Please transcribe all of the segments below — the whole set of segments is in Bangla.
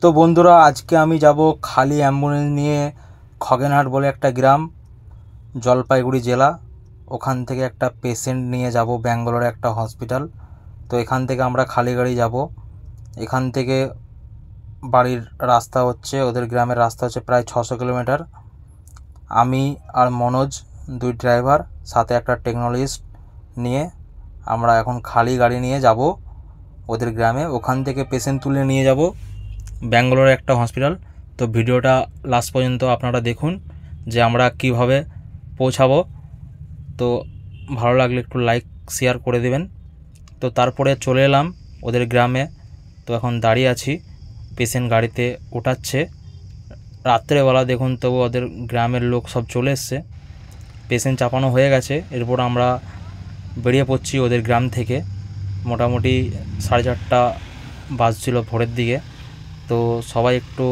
তো বন্ধুরা, আজকে আমি যাব খালি অ্যাম্বুলেন্স নিয়ে খগেনহাট বলে একটা গ্রাম, জলপাইগুড়ি জেলা। ওখান থেকে একটা পেশেন্ট নিয়ে যাব ব্যাঙ্গালোরে একটা হসপিটাল। তো এখান থেকে আমরা খালি গাড়ি যাব। এখান থেকে বাড়ির রাস্তা হচ্ছে, ওদের গ্রামের রাস্তা হচ্ছে প্রায় 600 কিলোমিটার। আমি আর মনোজ, দুই ড্রাইভার, সাথে একটা টেকনোলজিস্ট নিয়ে আমরা এখন খালি গাড়ি নিয়ে যাব ওদের গ্রামে। ওখান থেকে পেশেন্ট তুলে নিয়ে যাব ব্যাঙ্গালোরে একটা হসপিটাল। তো ভিডিওটা লাস্ট পর্যন্ত আপনারা দেখুন যে আমরা কিভাবে পৌঁছাবো। তো ভালো লাগলে একটু লাইক শেয়ার করে দেবেন। তো তারপরে চলে এলাম ওদের গ্রামে। তো এখন দাঁড়িয়ে আছি, পেশেন্ট গাড়িতে ওঠাচ্ছে। রাত্রেবেলা দেখুন, তবু ওদের গ্রামের লোক সব চলে এসছে, পেশেন্ট চাপানো হয়ে গেছে। এরপর আমরা বেরিয়ে পড়ছি ওদের গ্রাম থেকে। মোটামুটি 4:30 বাজছিল ভোরের দিকে। তো সবাই একটু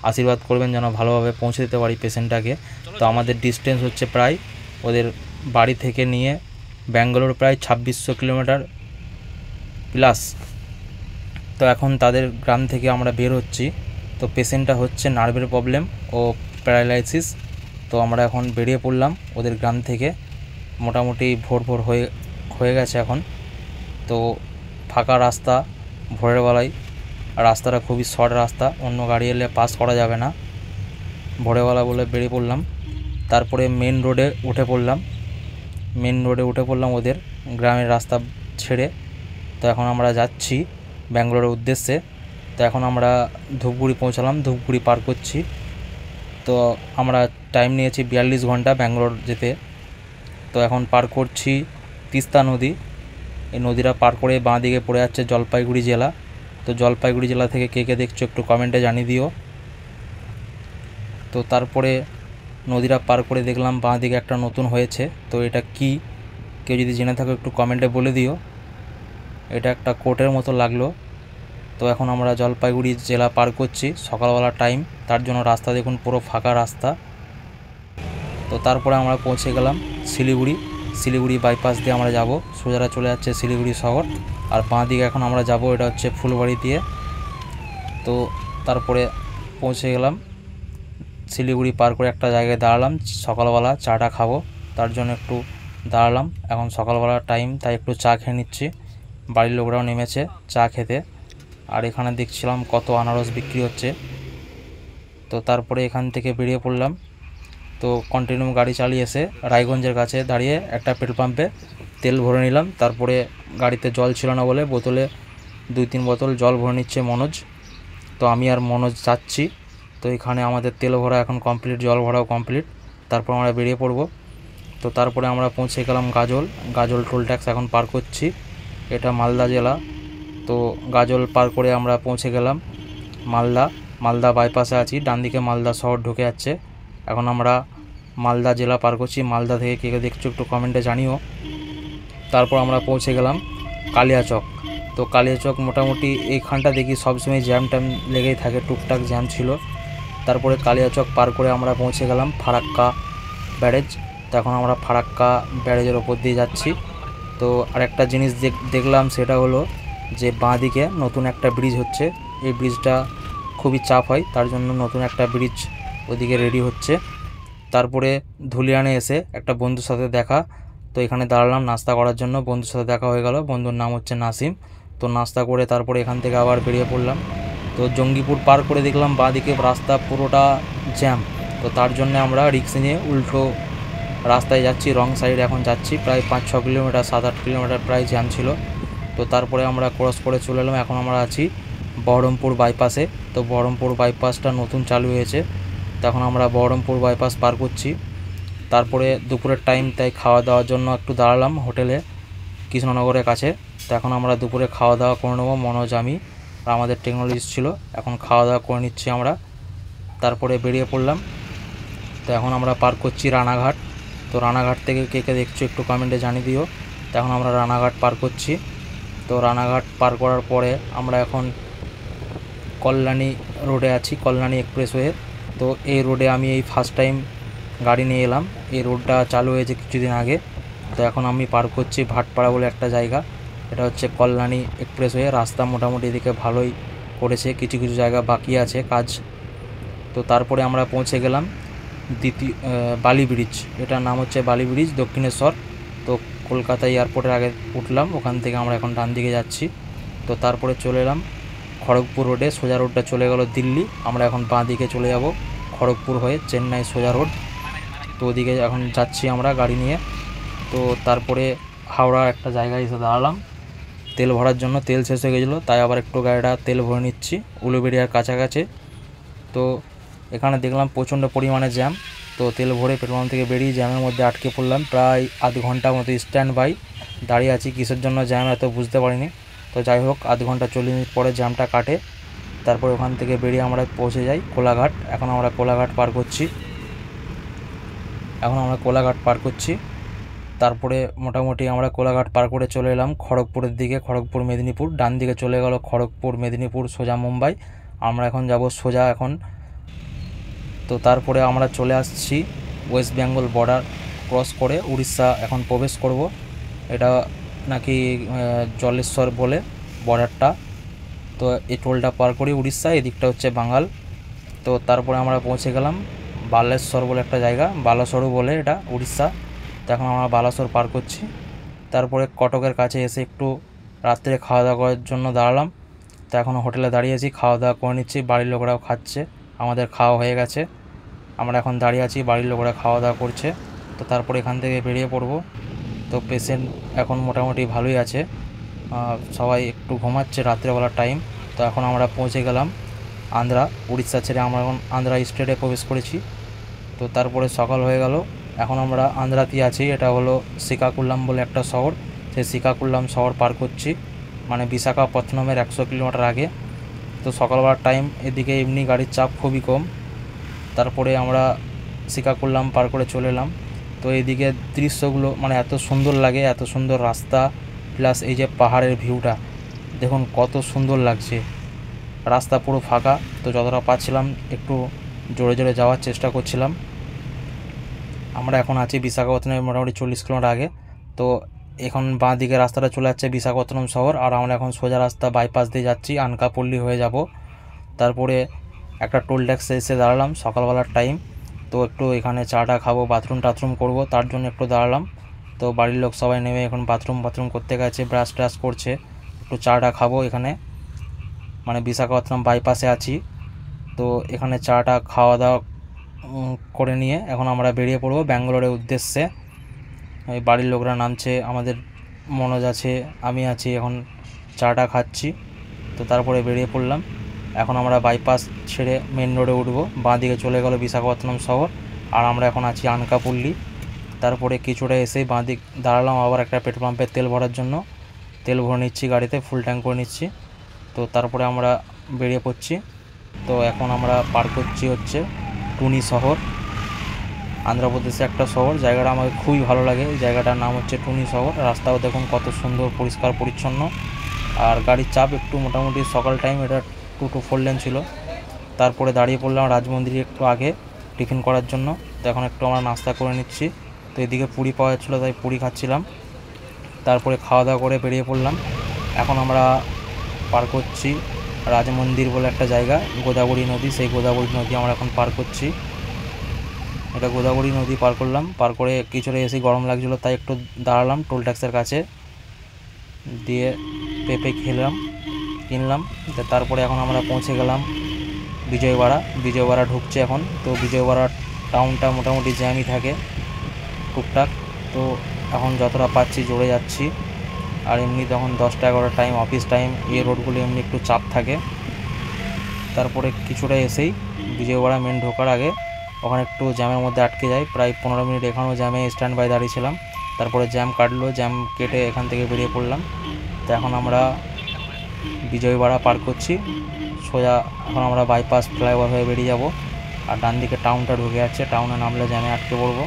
আশীর্বাদ করবেন যেন ভালোভাবে পৌঁছে দিতে পারি পেশেন্টটাকে। তো আমাদের ডিস্টেন্স হচ্ছে প্রায় ওদের বাড়ি থেকে নিয়ে ব্যাঙ্গালোর প্রায় 2600 কিলোমিটার প্লাস। তো এখন তাদের গ্রাম থেকে আমরা বের হচ্ছি। তো পেশেন্টটা হচ্ছে নার্ভের প্রবলেম ও প্যারালাইসিস। তো আমরা এখন বেরিয়ে পড়লাম ওদের গ্রাম থেকে। মোটামুটি ভোর হয়ে গেছে এখন। তো ফাঁকা রাস্তা, ভোরের বেলায় রাস্তাটা খুবই শর্ট রাস্তা, অন্য গাড়ি এলে পাস করা যাবে না। ভোরবেলা বলে বেরিয়ে পড়লাম। তারপরে মেন রোডে উঠে পড়লাম ওদের গ্রামের রাস্তা ছেড়ে। তো এখন আমরা যাচ্ছি ব্যাঙ্গালোরের উদ্দেশ্যে। তো এখন আমরা ধূপগুড়ি পৌঁছালাম, ধূপগুড়ি পার করছি। তো আমরা টাইম নিয়েছি 42 ঘন্টা ব্যাঙ্গালোর যেতে। তো এখন পার করছি তিস্তা নদী। এই নদীটা পার করে বাঁ দিকে পড়ে যাচ্ছে জলপাইগুড়ি জেলা। তো জলপাইগুড়ি জেলা থেকে কে কে দেখছো একটু কমেন্টে জানিয়ে দিও। তো তারপরে নদীটা পার করে দেখলাম বাঁ দিকে একটা নতুন হয়েছে। তো এটা কি, কেউ যদি জেনে থাকো একটু কমেন্টে বলে দিও। এটা একটা কোর্টের মতো লাগলো। তো এখন আমরা জলপাইগুড়ি জেলা পার করছি, সকালবেলা টাইম, তার জন্য রাস্তা দেখুন পুরো ফাঁকা রাস্তা। তো তারপরে আমরা পৌঁছে গেলাম শিলিগুড়ি বাইপাস দিয়ে আমরা যাব, সোজারা চলে যাচ্ছে শিলিগুড়ি শহর। আর বাঁ দিকে এখন আমরা যাব, এটা হচ্ছে ফুলবাড়ি দিয়ে। তো তারপরে পৌঁছে গেলাম শিলিগুড়ি পার করে একটা জায়গায় দাঁড়ালাম, সকালবেলা চাটা খাবো তার জন্য একটু দাঁড়ালাম। এখন সকালবেলা টাইম, তাই একটু চা খেয়ে নিচ্ছি। বাড়ির লোকরাও নেমেছে চা খেতে। আর এখানে দেখছিলাম কত আনারস বিক্রি হচ্ছে। তো তারপরে এখান থেকে বেরিয়ে পড়লাম। তো কন্টিনিউ গাড়ি চালিয়ে এসে রায়গঞ্জের কাছে দাঁড়িয়ে একটা পেট্রোল পাম্পে তেল ভরে নিলাম। তারপরে গাড়িতে জল ছিল না বলে বোতলে 2-3 বোতল জল ভরে নিচ্ছে মনোজ। তো আমি আর মনোজ যাচ্ছি। তো এখানে আমাদের তেল ভরা এখন কমপ্লিট, জল ভরাও কমপ্লিট। তারপর আমরা বেরিয়ে পড়ব। তো তারপরে আমরা পৌঁছে গেলাম গাজল টোল ট্যাক্স এখন পার করছি। এটা মালদা জেলা। তো গাজল পার করে আমরা পৌঁছে গেলাম মালদা বাইপাসে আছি, ডান দিকে মালদা শহর ঢুকে যাচ্ছে। এখন আমরা মালদা জেলা পার করছি। মালদা থেকে কে কে দেখছো একটু কমেন্টে জানিও। তারপর আমরা পৌঁছে গেলাম কালিয়াচক। তো কালিয়াচক মোটামুটি এইখানটা দেখি সবসময় জ্যাম ট্যাম লেগেই থাকে, টুকটাক জ্যাম ছিল। তারপরে কালিয়াচক পার করে আমরা পৌঁছে গেলাম ফারাক্কা ব্যারেজ। তো এখন আমরা ফারাক্কা ব্যারেজের ওপর দিয়ে যাচ্ছি। তো আরেকটা জিনিস দেখলাম, সেটা হলো যে বাঁ দিকে নতুন একটা ব্রিজ হচ্ছে। এই ব্রিজটা খুবই চাপ হয়, তার জন্য নতুন একটা ব্রিজ ওদিকে রেডি হচ্ছে। তারপরে ধুলিয়ানে এসে একটা বন্ধুর সাথে দেখা। তো এখানে দাঁড়ালাম নাস্তা করার জন্য, বন্ধুর সাথে দেখা হয়ে গেল। বন্ধুর নাম হচ্ছে নাসিম। তো নাস্তা করে তারপরে এখান থেকে আবার বেরিয়ে পড়লাম। তো জঙ্গিপুর পার করে দেখলাম বাঁদিকে রাস্তা পুরোটা জ্যাম। তো তার জন্য আমরা রিক্সা নিয়ে উল্টো রাস্তায় যাচ্ছি, রং সাইডে এখন যাচ্ছি। প্রায় 5-6 কিলোমিটার, 7-8 কিলোমিটার প্রায় জ্যাম ছিল। তো তারপরে আমরা ক্রস করে চলে এলাম। এখন আমরা আছি বহরমপুর বাইপাসে। তো বহরমপুর বাইপাসটা নতুন চালু হয়েছে। তখন আমরা বহরমপুর বাইপাস পার করছি। তারপরে দুপুরের টাইম, তাই খাওয়া দাওয়ার জন্য একটু দাঁড়ালাম হোটেলে কৃষ্ণনগরের কাছে। তো এখন আমরা দুপুরে খাওয়া দাওয়া করে নেবো, মনোজ, আমি আর আমাদের টেকনোলজিস্ট ছিল। এখন খাওয়া দাওয়া করে নিচ্ছি আমরা। তারপরে বেরিয়ে পড়লাম। তো এখন আমরা পার করছি রানাঘাট। তো রানাঘাট থেকে কে কে দেখছো একটু কমেন্টে জানিয়ে দিও। তো এখন আমরা রানাঘাট পার করছি। তো রানাঘাট পার করার পরে আমরা এখন কল্যাণী রোডে আছি, কল্যাণী এক্সপ্রেসওয়ে। তো এই রোডে আমি এই ফার্স্ট টাইম গাড়ি নিয়ে এলাম। এই রোডটা চালু হয়েছে কিছুদিন আগে। তো এখন আমি পার করছি ভাটপাড়া বলে একটা জায়গা। এটা হচ্ছে কল্যাণী এক্সপ্রেসওয়ে। রাস্তা মোটামুটি এদিকে ভালোই করেছে, কিছু কিছু জায়গা বাকি আছে কাজ। তো তারপরে আমরা পৌঁছে গেলাম বালি ব্রিজ, এটার নাম হচ্ছে বালি ব্রিজ দক্ষিণেশ্বর। তো কলকাতা এয়ারপোর্টের আগে উঠলাম, ওখান থেকে আমরা এখন ডান দিকে যাচ্ছি। তো তারপরে চলে এলাম খড়গপুর রোডে, সোজা রোডটা চলে গেল দিল্লি। আমরা এখন বাঁ দিকে চলে যাব খড়গপুর হয়ে চেন্নাই সোজা রোড। তো ওদিকে এখন যাচ্ছি আমরা গাড়ি নিয়ে। তো তারপরে হাওড়া একটা জায়গায় এসে দাঁড়ালাম তেল ভরার জন্য, তেল শেষ হয়ে গেছিলো, তাই আবার একটু গাড়িটা তেল ভরে নিচ্ছি উলুবেড়িয়ার কাছাকাছি। তো এখানে দেখলাম প্রচণ্ড পরিমাণে জ্যাম। তো তেল ভরে পেট্রোল পাম্প থেকে বেরিয়ে জ্যামের মধ্যে আটকে পড়লাম, প্রায় আধ ঘন্টার মতো স্ট্যান্ড বাই দাঁড়িয়ে আছি। কিসের জন্য জ্যাম এত বুঝতে পারিনি। তো যাই হোক, আধ ঘন্টা 40 মিনিট পরে জ্যামটা কাটে। তারপর ওখান থেকে বেরিয়ে আমরা পৌঁছে যাই কোলাঘাট। এখন আমরা কোলাঘাট পার করছি। তারপরে মোটামুটি আমরা কোলাঘাট পার করে চলে এলাম খড়গপুরের দিকে, খড়গপুর মেদিনীপুর। ডান দিকে চলে গেল খড়গপুর মেদিনীপুর সোজা মুম্বাই। আমরা এখন যাব সোজা এখন। তো তারপরে আমরা চলে আসছি ওয়েস্ট বেঙ্গল বর্ডার ক্রস করে উড়িষ্যা এখন প্রবেশ করব। এটা নাকি জলেশ্বর বলে বর্ডারটা। তো এই টোলটা পার করি উড়িষ্যা, এদিকটা হচ্ছে বাঙ্গাল। তো তারপরে আমরা পৌঁছে গেলাম বালেশ্বর বলে একটা জায়গা, বালাসোরও বলে এটা উড়িষ্যা। তো এখন আমরা বালাসোর পার করছি। তারপরে কটকের কাছে এসে একটু রাত্রে খাওয়া দাওয়া করার জন্য দাঁড়ালাম। তো এখন হোটেলে দাঁড়িয়েছি, খাওয়া দাওয়া করে নিচ্ছি, বাড়ির লোকরাও খাচ্ছে, আমাদের খাওয়া হয়ে গেছে। আমরা এখন দাঁড়িয়ে আছি, বাড়ির লোকরা খাওয়া দাওয়া করছে। তো তারপরে এখান থেকে বেরিয়ে পড়ব। তো পেশেন্ট এখন মোটামুটি ভালোই আছে, সবাই একটু ঘুমাচ্ছে রাত্রেবেলার টাইম। তো এখন আমরা পৌঁছে গেলাম আন্ধ্রা, উড়িষ্যা ছেড়ে আমরা এখন আন্ধ্রা স্টেটে প্রবেশ করেছি। তো তারপরে সকাল হয়ে গেল, এখন আমরা আন্ধ্রাতে আছি। এটা হলো শ্রীকাকুলাম বলে একটা শহর, সেই শ্রীকাকুলাম শহর পার করছি, মানে বিশাখাপত্তনমের 100 কিলোমিটার আগে। তো সকালবেলার টাইম, এদিকে এমনি গাড়ির চাপ খুবই কম। তারপরে আমরা শ্রীকাকুলাম পার করে চলে এলাম। তো এইদিকে দৃশ্যগুলো মানে এত সুন্দর লাগে, এত সুন্দর রাস্তা, প্লাস এই যে পাহাড়ের ভিউটা দেখুন কত সুন্দর লাগছে। রাস্তা পুরো ফাঁকা, তো যতটা পাচ্ছিলাম একটু জোরে জোরে যাওয়ার চেষ্টা করছিলাম। আমরা এখন আছি বিশাখাপত্তনমের মোটামুটি 40 কিলোমিটার আগে। তো এখন বাঁ দিকে রাস্তাটা চলে যাচ্ছে বিশাখাপত্তনম শহর, আর আমরা এখন সোজা রাস্তা বাইপাস দিয়ে যাচ্ছি, আনকাপল্লি হয়ে যাব। তারপরে একটা টোল ট্যাক্সে এসে দাঁড়ালাম সকালবেলার টাইম। তো একটু এখানে চাটা খাবো, বাথরুম করব, তার জন্য একটু দাঁড়ালাম। তো বাড়ির লোক সবাই নেমে এখন বাথরুম করতে গেছে, ব্রাশ করছে। একটু চাটা খাবো এখানে, মানে বিশাখাপত্তনম বাইপাসে আছি। তো এখানে চাটা খাওয়া দাওয়া করে নিয়ে এখন আমরা বেরিয়ে পড়বো ব্যাঙ্গালোরের উদ্দেশ্যে। এই বাড়ির লোকরা নামছে, আমাদের মনোজ আছে, আমি আছি, এখন চাটা খাচ্ছি। তো তারপরে বেরিয়ে পড়লাম। এখন আমরা বাইপাস ছেড়ে মেন রোডে উঠবো, বাঁ দিকে চলে গেল বিশাখাপত্তনম শহর, আর আমরা এখন আছি আনকাপল্লি। তারপরে কিছুটা এসেই বাঁ দিক দাঁড়ালাম আবার একটা পেট্রোল পাম্পে তেল ভরার জন্য, তেল ভরে নিচ্ছি গাড়িতে, ফুল ট্যাঙ্ক করে নিচ্ছি। তো তারপরে আমরা বেরিয়ে পড়ছি। তো এখন আমরা পার করছি হচ্ছে টুনি শহর, আন্ধ্রপ্রদেশে একটা শহর। জায়গাটা আমাকে খুবই ভালো লাগে, এই জায়গাটার নাম হচ্ছে টুনি শহর। রাস্তাও দেখুন কত সুন্দর পরিষ্কার পরিচ্ছন্ন, আর গাড়ির চাপ একটু মোটামুটি সকাল টাইম, এটা 2 to 4 লেন ছিল। তারপরে দাঁড়িয়ে পড়লাম রাজমন্দিরে একটু আগে টিফিন করার জন্য। তো এখন একটু আমরা নাস্তা করে নিচ্ছি। তো এদিকে পুরি পাওয়া যাচ্ছিলো, তাই পুরি খাচ্ছিলাম। তারপরে খাওয়া দাওয়া করে বেরিয়ে পড়লাম। এখন আমরা পার করছি রাজমন্দির বলে একটা জায়গা, গোদাবরী নদী, সেই গোদাবরী নদী আমরা এখন পার করছি। এটা গোদাবরী নদী পার করলাম, পার করে কিছুটা এসে গরম লাগছিলো, তাই একটু দাঁড়ালাম টোল ট্যাক্সের কাছে, দিয়ে পেঁপে কিনলাম। তারপরে এখন আমরা পৌঁছে গেলাম বিজয়ওয়াড়া ঢুকছে এখন। তো বিজয়ওয়াড়া টাউনটা মোটামুটি জ্যামই থাকে টুকটাক। তো এখন যতটা পাচ্ছি জোরে যাচ্ছি, আর এমনি তখন 10টা-11টা টাইম, অফিস টাইম, এই রোডগুলো এমনি একটু চাপ থাকে। তারপরে কিছুটা এসেই বিজয়ওয়াড়া মেন ঢোকার আগে ওখানে একটু জ্যামের মধ্যে আটকে যায়, প্রায় 15 মিনিট এখানেও জ্যামে স্ট্যান্ড বাই দাঁড়িয়েছিলাম। তারপরে জ্যাম কাটলো, জ্যাম কেটে এখান থেকে বেরিয়ে পড়লাম। তো এখন আমরা বিজয়ওয়াড়া পার করছি সোজা। এখন আমরা বাইপাস ফ্লাইওভার হয়ে বেরিয়ে যাব, আর ডান দিকে টাউনটা ঢুকে যাচ্ছে, টাউনে নামলে জ্যামে আটকে পড়বো।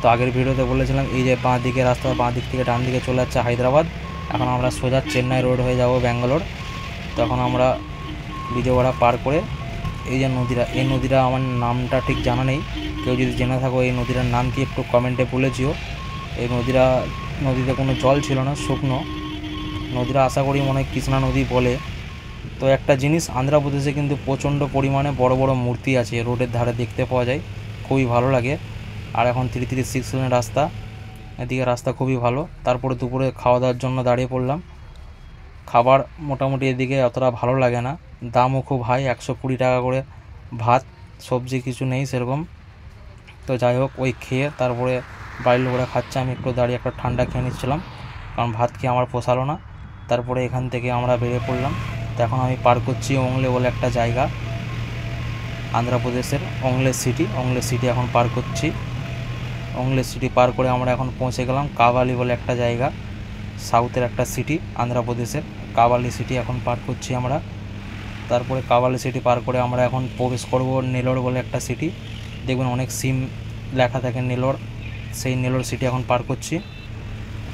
তো আগের ভিডিওতে বলেছিলাম এই যে বাঁ দিকে রাস্তা, বাঁ দিক থেকে ডান দিকে চলে যাচ্ছে হায়দ্রাবাদ। এখন আমরা সোজা চেন্নাই রোড হয়ে যাব ব্যাঙ্গালোর। তো এখন আমরা বিজয়ওয়াড়া পার করে এই যে এই নদীটা আমার নামটা ঠিক জানা নেই, কেউ যদি জেনে থাকো এই নদীটার নাম কি একটু কমেন্টে বলেছিও। এই নদীতে কোনো জল ছিল না, শুকনো নদীটা, আশা করি মনে হয় কৃষ্ণা নদী বলে। তো তো একটা জিনিস, আন্ধ্রপ্রদেশে কিন্তু প্রচণ্ড পরিমাণে বড় বড় মূর্তি আছে, রোডের ধারে দেখতে পাওয়া যায়, খুবই ভালো লাগে। আর এখন 336 লেন রাস্তা, এদিকে রাস্তা খুবই ভালো। তারপরে দুপুরে খাওয়া দাওয়ার জন্য দাঁড়িয়ে পড়লাম। খাবার মোটামুটি এদিকে অতটা ভালো লাগে না, দামও খুব হাই, 120 টাকা করে ভাত, সবজি কিছু নেই সেরকম। তো যাই হোক, ওই খেয়ে তারপরে বাড়ির লোকরা খাচ্ছে, আমি একটু দাঁড়িয়ে একটা ঠান্ডা খেয়ে নিচ্ছিলাম, কারণ ভাত খেয়ে আমার পোষালো না। তারপরে এখান থেকে আমরা বেরিয়ে পড়লাম। তো এখন আমি পার করছি ওংলে বলে একটা জায়গা, আন্ধ্রপ্রদেশের ওংলে সিটি এখন পার করছি। ওংলে সিটি পার করে আমরা এখন পৌঁছে গেলাম কাভালি বলে একটা জায়গা, সাউথের একটা সিটি আন্ধ্রপ্রদেশের, কাভালি সিটি এখন পার করছি আমরা। তারপরে কাভালি সিটি পার করে আমরা এখন প্রবেশ করব নেলোর বলে একটা সিটি, দেখবেন অনেক সিম লেখা থাকে নেলোর, সেই নেলোর সিটি এখন পার করছি।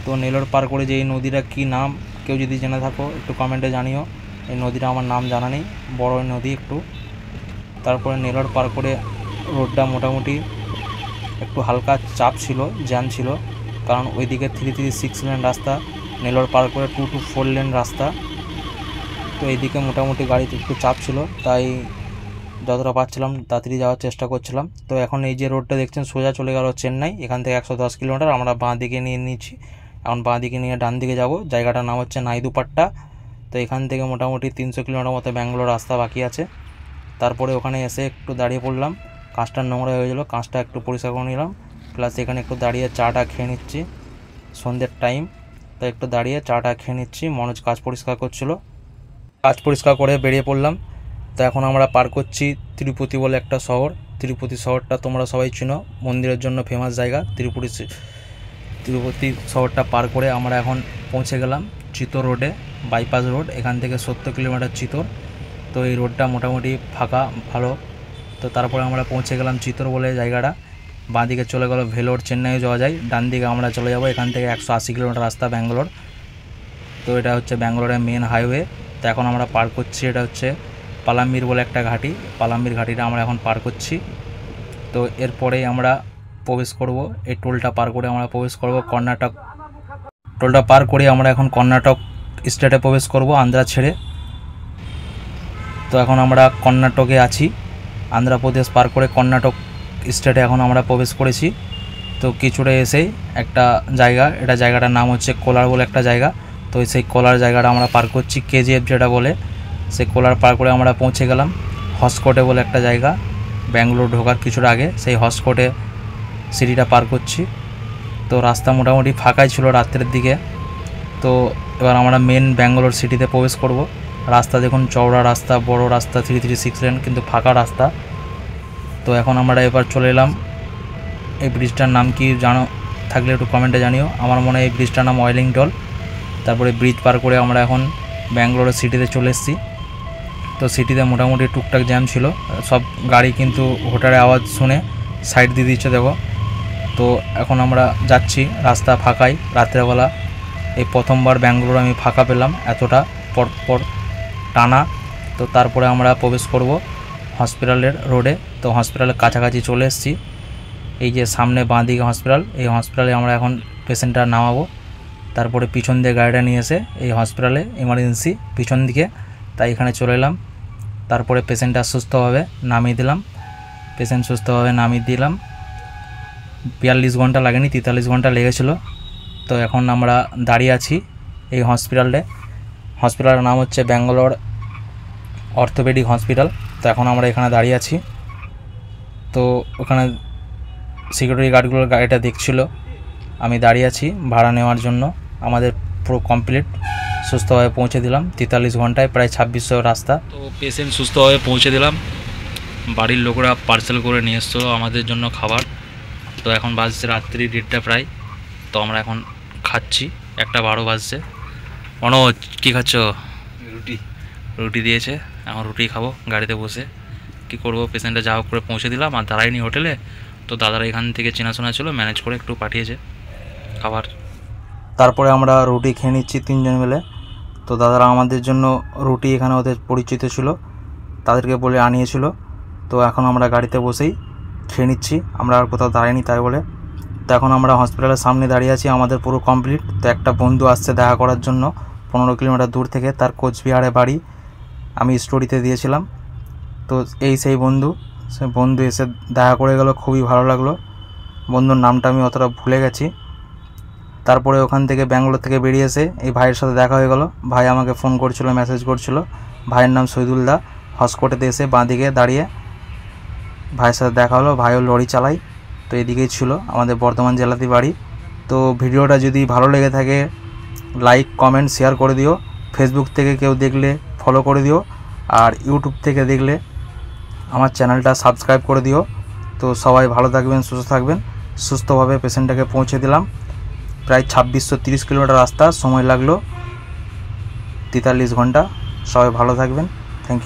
তো নেলোর পার করে যে এই নদীটা কী নাম, কেউ যদি জেনে থাকো একটু কমেন্টে জানিও। এই নদীটা আমার নাম জানা নেই, বড় নদী একটু। তারপরে নেলোর পার করে রোডটা মোটামুটি একটু হালকা চাপ ছিল, জ্যাম ছিল, কারণ ওইদিকে 336 লেন রাস্তা, নেলোর পার করে 224 লেন রাস্তা। তো এইদিকে মোটামুটি গাড়িতে একটু চাপ ছিল, তাই যতটা পারছিলাম তাড়াতাড়ি যাওয়ার চেষ্টা করছিলাম। তো এখন এই যে রোডটা দেখছেন সোজা চলে গেল চেন্নাই, এখান থেকে 110 কিলোমিটার। আমরা বাঁ দিকে নিয়ে নিচ্ছি, এখন বাঁ দিকে নিয়ে ডান দিকে যাব। জায়গাটার নাম হচ্ছে নাইদুপাট্টা। তো এখান থেকে মোটামুটি 300 কিলোমিটার মতো ব্যাঙ্গালোর রাস্তা বাকি আছে। তারপরে ওখানে এসে একটু দাঁড়িয়ে পড়লাম, কাঁচটা নোংরা হয়ে গেলো, কাঁচটা একটু পরিষ্কার করে নিলাম, প্লাস এখানে একটু দাঁড়িয়ে চাটা খেয়ে নিচ্ছি, সন্ধ্যের টাইম, তো একটু দাঁড়িয়ে চাটা খেয়ে নিচ্ছি। মনোজ কাজ পরিষ্কার করছিল, কাজ পরিষ্কার করে বেরিয়ে পড়লাম। তো এখন আমরা পার করছি তিরুপতি বলে একটা শহর। তিরুপতি শহরটা তোমরা সবাই চিনো, মন্দিরের জন্য ফেমাস জায়গা তিরুপতি শহরটা পার করে আমরা এখন পৌঁছে গেলাম চিতোর রোডে, বাইপাস রোড, এখান থেকে 70 কিলোমিটার চিতোর। তো এই রোডটা মোটামুটি ফাঁকা ভালো। তো তারপরে আমরা পৌঁছে গেলাম চিতোর বলে জায়গাটা, বাঁ দিকে চলে গেল ভেলোর, চেন্নাইও যাওয়া যায়, ডান দিকে আমরা চলে যাব এখান থেকে 180 কিলোমিটার রাস্তা ব্যাঙ্গালোর। তো এটা হচ্ছে ব্যাঙ্গালোরের মেন হাইওয়ে। তো এখন আমরা পার করছি, এটা হচ্ছে পালাম্বির বলে একটা ঘাটি, পালাম্বির ঘাটিটা আমরা এখন পার করছি। তো এরপরেই আমরা প্রবেশ করব, এই টোলটা পার করে আমরা প্রবেশ করব কর্ণাটক। টোলটা পার করে আমরা এখন কর্ণাটক স্টেটে প্রবেশ করব, আন্ধ্রা ছেড়ে। তো এখন আমরা কর্ণাটকে আছি, আন্ধ্রপ্রদেশ পার করে কর্ণাটক স্টেটে এখন আমরা প্রবেশ করেছি। তো কিছুটা এসেই একটা জায়গা, এটা জায়গাটার নাম হচ্ছে কোলার বলে একটা জায়গা। তো সেই কোলার জায়গাটা আমরা পার করছি, কেজিএফ যেটা বলে, সেই কোলার পার করে আমরা পৌঁছে গেলাম হসকোটে বলে একটা জায়গা, ব্যাঙ্গালোর ঢোকার কিছুটা আগে, সেই হসকোটে সিটিটা পার করছি। তো রাস্তা মোটামুটি ফাঁকাই ছিল রাত্রের দিকে। তো এবার আমরা মেন ব্যাঙ্গালোর সিটিতে প্রবেশ করব। রাস্তা দেখুন, চওড়া রাস্তা, বড় রাস্তা, 336 লেন, কিন্তু ফাঁকা রাস্তা। তো এখন আমরা এবার চলে এলাম, এই ব্রিজটার নাম কি জানো থাকলে একটু কমেন্টে জানিও। আমার মনে হয় এই ব্রিজটার নাম ওয়েলিংটন। তারপরে ব্রিজ পার করে আমরা এখন ব্যাঙ্গালোরের সিটিতে চলে এসেছি। তো সিটিতে মোটামুটি টুকটাক জ্যাম ছিল, সব গাড়ি কিন্তু হোটারের আওয়াজ শুনে সাইড দিয়ে দিচ্ছে দেখো। তো এখন আমরা যাচ্ছি, রাস্তা ফাঁকাই, রাত্রেবেলা এই প্রথমবার ব্যাঙ্গালোর আমি ফাঁকা পেলাম এতটা পর টানা। তো তারপরে আমরা প্রবেশ করব হসপিটালের রোডে। তো হসপিটালের কাছাকাছি চলে এসেছি, এই যে সামনে বাঁ দিকে হসপিটাল, এই হসপিটালে আমরা এখন পেশেন্টটা নামাবো। তারপরে পিছন দিয়ে গাড়িটা নিয়ে এসে এই হসপিটালে এমার্জেন্সি পিছন দিকে, তাই এখানে চলে এলাম। তারপরে পেশেন্টটা সুস্থভাবে নামিয়ে দিলাম, পেশেন্ট সুস্থভাবে নামিয়ে দিলাম। 42 ঘন্টা লাগেনি, 43 ঘন্টা লেগেছিলো। তো এখন আমরা দাঁড়িয়ে আছি এই হসপিটালের নাম হচ্ছে ব্যাঙ্গালোর অর্থোপেডিক হসপিটাল। তো এখন আমরা এখানে দাঁড়িয়ে আছি। তো ওখানে সিকিউরিটি গার্ডগুলোর গাড়িটা দেখছিল, আমি দাঁড়িয়ে আছি ভাড়া নেওয়ার জন্য। আমাদের পুরো কমপ্লিট, সুস্থভাবে পৌঁছে দিলাম 43 ঘন্টায়, প্রায় 2600 রাস্তা। তো পেশেন্ট সুস্থভাবে পৌঁছে দিলাম, বাড়ির লোকরা পার্সেল করে নিয়ে এসছো আমাদের জন্য খাবার। তো এখন বাজছে রাত্রি 1:30 প্রায়। তো আমরা এখন খাচ্ছি, 1:12 বাজছে। মনোজ কী খাচ্ছ? রুটি দিয়েছে, এখন রুটি খাবো গাড়িতে বসে। কি করব, পেশেন্টটা যা হোক করে পৌঁছে দিলাম, আর দাঁড়াইনি হোটেলে। তো দাদারা এখান থেকে চেনাশোনা ছিল, ম্যানেজ করে একটু পাঠিয়েছে খাবার। তারপরে আমরা রুটি খেয়ে নিচ্ছি 3 জন মিলে। তো দাদারা আমাদের জন্য রুটি, এখানে ওদের পরিচিত ছিল, তাদেরকে বলে আনিয়েছিল। তো এখন আমরা গাড়িতে বসেই খেয়ে নিচ্ছি, আমরা আর কোথাও দাঁড়াইনি তাই বলে। তো এখন আমরা হসপিটালের সামনে দাঁড়িয়ে আছি, আমাদের পুরো কমপ্লিট। তো একটা বন্ধু আসছে দেখা করার জন্য 15 কিলোমিটার দূর থেকে, তার কোচবিহারে বাড়ি। আমি স্টোরিতে দিয়েছিলাম। তো এই সেই বন্ধু, সে বন্ধু এসে দেখা করে গেল, খুবই ভালো লাগলো। বন্ধুর নামটা আমি অতটা ভুলে গেছি। তারপরে ওখান থেকে ব্যাঙ্গালোর থেকে বেরিয়ে এসে এই ভাইয়ের সাথে দেখা হয়ে গেল। ভাই আমাকে ফোন করছিল, মেসেজ করছিল। ভাইয়ের নাম শহীদুল দা। হসকোটেতে এসে বাঁদিকে দাঁড়িয়ে ভাইয়ের সাথে দেখা হলো। ভাইও লরি চালায়। তো এদিকেই ছিল, আমাদের বর্ধমান জেলাতেই বাড়ি। তো ভিডিওটা যদি ভালো লেগে থাকে লাইক কমেন্ট শেয়ার করে দিও। ফেসবুক থেকে কেউ দেখলে ফলো করে দিও, আর ইউটিউব থেকে দেখলে আমার চ্যানেলটা সাবস্ক্রাইব করে দিও। তো সবাই ভালো থাকবেন, সুস্থ থাকবেন। সুস্থভাবে পেশেন্টটাকে পৌঁছে দিলাম। প্রায় 2630 কিলোমিটার রাস্তা, সময় লাগলো 43 ঘন্টা। সবাই ভালো থাকবেন। Thank you.